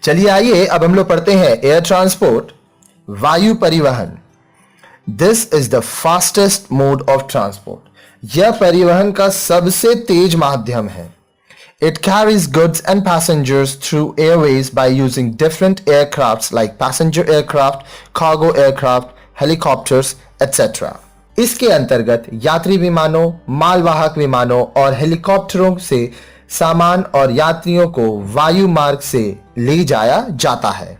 चलिए आइए अब हम लोग पढ़ते हैं एयर ट्रांसपोर्ट, वायु परिवहन। This is the fastest mode of transport. यह परिवहन का सबसे तेज माध्यम है। It carries goods and passengers through airways by using different aircrafts like passenger aircraft, cargo aircraft, helicopters, etc. इसके अंतर्गत यात्री विमानों, मालवाहक विमानों और हेलीकॉप्टरों से सामान और यात्रियों को वायु मार्ग से ले जाया जाता है।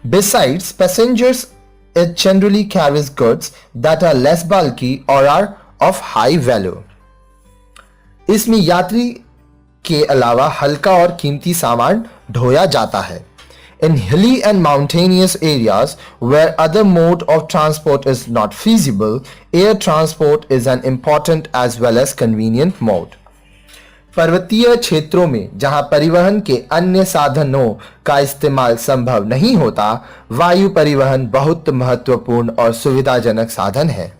Besides passengers, it generally carries goods that are less bulky or are of high value. इसमें यात्री के अलावा हल्का और कीमती सामान ढोया जाता है। In hilly and mountainous areas where other mode of transport is not feasible, air transport is an important as well as convenient mode. पर्वतीय क्षेत्रों में जहां परिवहन के अन्य साधनों का इस्तेमाल संभव नहीं होता, वायु परिवहन बहुत महत्वपूर्ण और सुविधाजनक साधन है।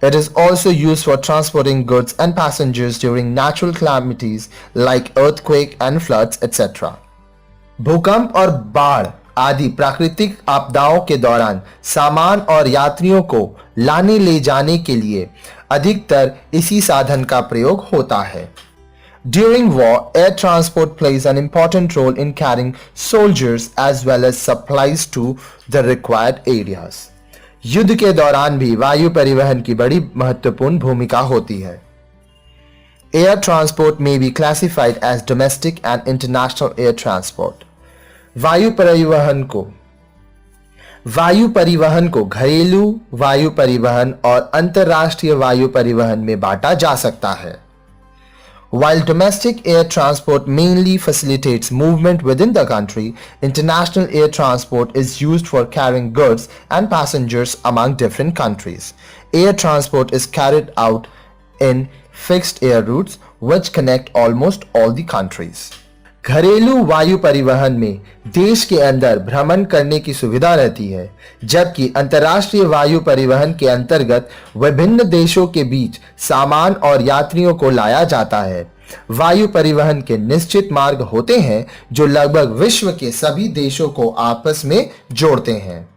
It is also used for transporting goods and passengers during natural calamities like earthquake and floods, etc. भूकंप और बाढ़ आदि प्राकृतिक आपदाओं के दौरान सामान और यात्रियों को लाने ले जाने के लिए अधिकतर इसी साधन का प्रयोग होता है। During war, air transport plays an important role in carrying soldiers as well as supplies to the required areas. युद्ध के दौरान भी वायु परिवहन की बड़ी महत्वपूर्ण भूमिका होती है। एयर ट्रांसपोर्ट में be classified as domestic and international air transport. वायु परिवहन को घरेलू वायु परिवहन और अंतरराष्ट्रीय वायु परिवहन में बांटा जा सकता है। While domestic air transport mainly facilitates movement within the country, international air transport is used for carrying goods and passengers among different countries. Air transport is carried out in fixed air routes which connect almost all the countries. घरेलू वायु परिवहन में देश के अंदर भ्रमण करने की सुविधा रहती है, जबकि अंतर्राष्ट्रीय वायु परिवहन के अंतर्गत विभिन्न देशों के बीच सामान और यात्रियों को लाया जाता है। वायु परिवहन के निश्चित मार्ग होते हैं जो लगभग विश्व के सभी देशों को आपस में जोड़ते हैं।